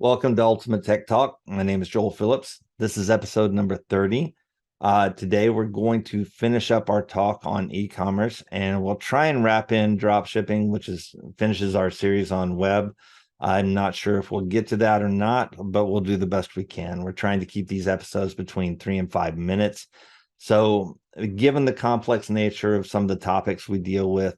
Welcome to Ultimate Tech Talk. My name is Joel Phillips. This is episode number 30. Today, we're going to finish up our talk on e-commerce, and we'll try and wrap in drop shipping, which finishes our series on web. I'm not sure if we'll get to that or not, but we'll do the best we can. We're trying to keep these episodes between 3 and 5 minutes. So, given the complex nature of some of the topics we deal with,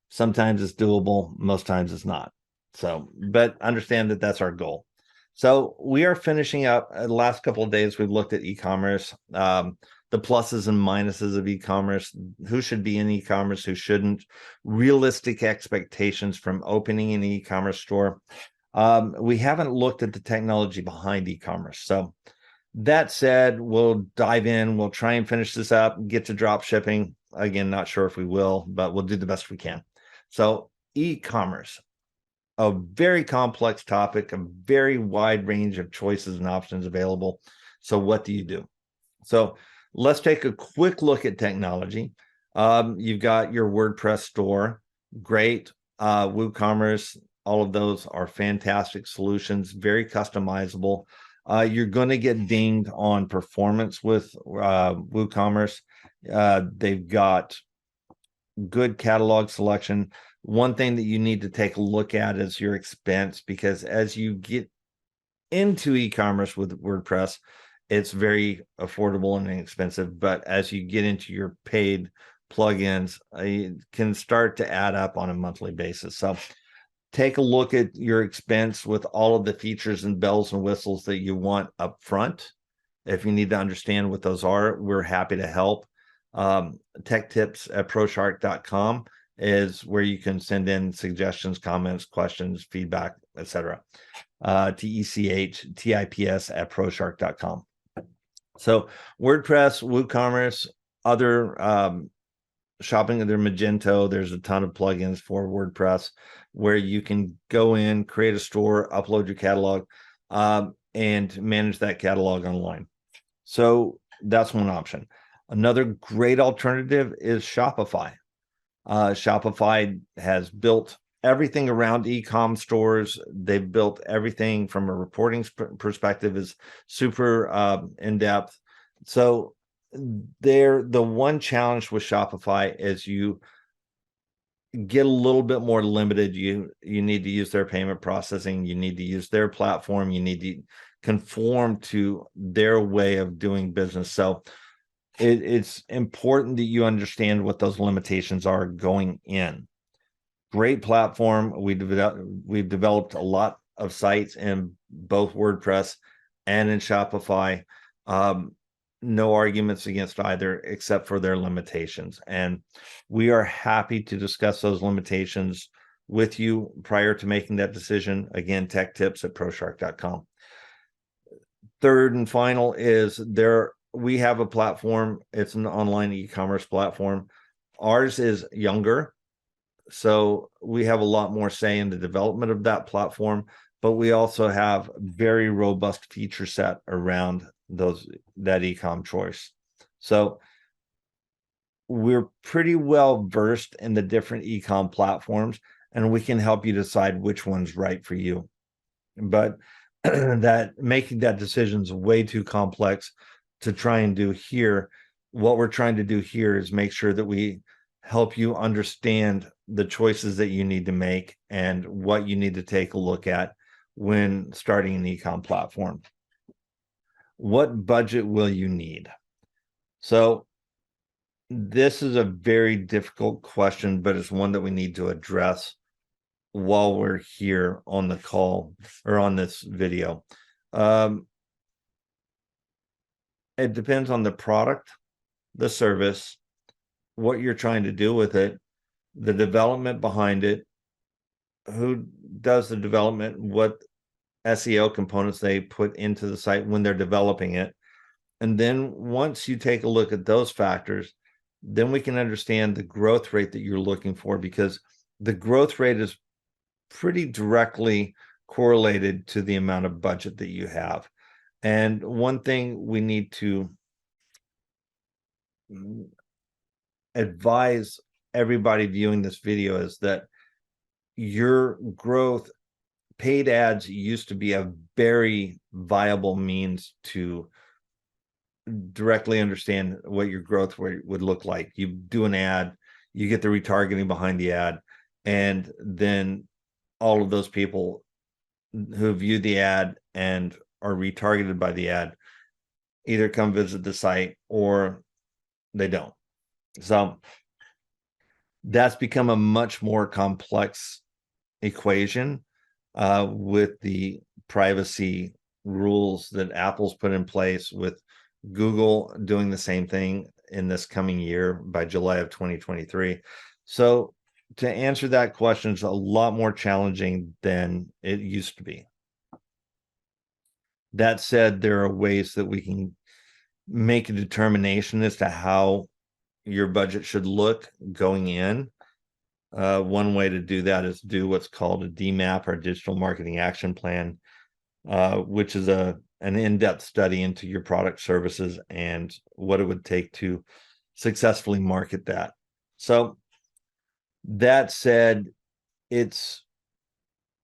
sometimes it's doable, most times it's not. So, but understand that that's our goal. So we are finishing up the last couple of days. We've looked at e-commerce, the pluses and minuses of e-commerce, who should be in e-commerce, who shouldn't, realistic expectations from opening an e-commerce store. We haven't looked at the technology behind e-commerce. So that said, we'll dive in. We'll try and finish this up, get to drop shipping. Again, not sure if we will, but we'll do the best we can. So e-commerce, a very complex topic, a very wide range of choices and options available. So what do you do? So let's take a quick look at technology. You've got your WordPress store, great. WooCommerce, all of those are fantastic solutions, very customizable. You're going to get dinged on performance with WooCommerce. They've got good catalog selection. One thing that you need to take a look at is your expense, because as you get into e-commerce with WordPress, it's very affordable and inexpensive. But as you get into your paid plugins, it can start to add up on a monthly basis. So take a look at your expense with all of the features and bells and whistles that you want up front. If you need to understand what those are, we're happy to help. Tech tips at proshark.com is where you can send in suggestions, comments, questions, feedback, etc. TECH-TIPS at proshark.com. So WordPress, WooCommerce, other shopping, their Magento, there's a ton of plugins for WordPress where you can go in, create a store, upload your catalog, and manage that catalog online. So that's one option. Another great alternative is Shopify. Shopify has built everything around e-com stores. They've built everything from a reporting perspective is super in-depth. So the one challenge with Shopify is you get a little bit more limited. You need to use their payment processing. You need to use their platform. You need to conform to their way of doing business. So it's important that you understand what those limitations are going in. Great platform. We've developed a lot of sites in both WordPress and in Shopify. No arguments against either except for their limitations. And we are happy to discuss those limitations with you prior to making that decision. Again, tech tips at proshark.com. Third and final is we have a platform. It's an online e-commerce platform. Ours is younger, so we have a lot more say in the development of that platform, but we also have very robust feature set around that e-com choice. So we're pretty well versed in the different e-com platforms, and we can help you decide which one's right for you. But that making that decision is way too complex to try and do here. What we're trying to do here is make sure that we help you understand the choices that you need to make and what you need to take a look at when starting an e-com platform. What budget will you need? So this is a very difficult question, but it's one that we need to address while we're here on the call or on this video. It depends on the product, the service, what you're trying to do with it, the development behind it, who does the development, what SEO components they put into the site when they're developing it. And then once you take a look at those factors, then we can understand the growth rate that you're looking for, because the growth rate is pretty directly correlated to the amount of budget that you have. And one thing we need to advise everybody viewing this video is that your growth paid ads used to be a very viable means to directly understand what your growth rate would look like. You do an ad, you get the retargeting behind the ad, and then all of those people who view the ad and are retargeted by the ad either come visit the site or they don't. So that's become a much more complex equation with the privacy rules that Apple's put in place, with Google doing the same thing in this coming year by July of 2023. So to answer that question is a lot more challenging than it used to be. That said, there are ways that we can make a determination as to how your budget should look going in. One way to do that is do what's called a DMAP, or Digital Marketing Action Plan, which is an in-depth study into your product, services, and what it would take to successfully market that. So that said,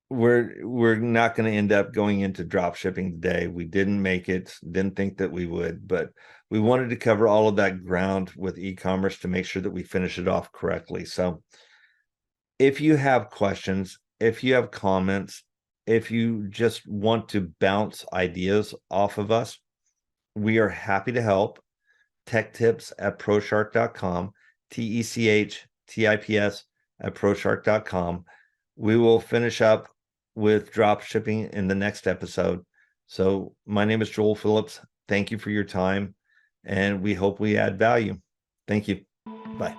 we're not going to end up going into drop shipping today. We didn't make it, didn't think that we would, but we wanted to cover all of that ground with e-commerce to make sure that we finish it off correctly. So if you have questions, if you have comments, if you just want to bounce ideas off of us, we are happy to help. Tech tips at proshark.com, TECHTIPS@proshark.com. We will finish up with drop shipping in the next episode. So my name is Joel Phillips. Thank you for your time, and we hope we add value. Thank you. Bye.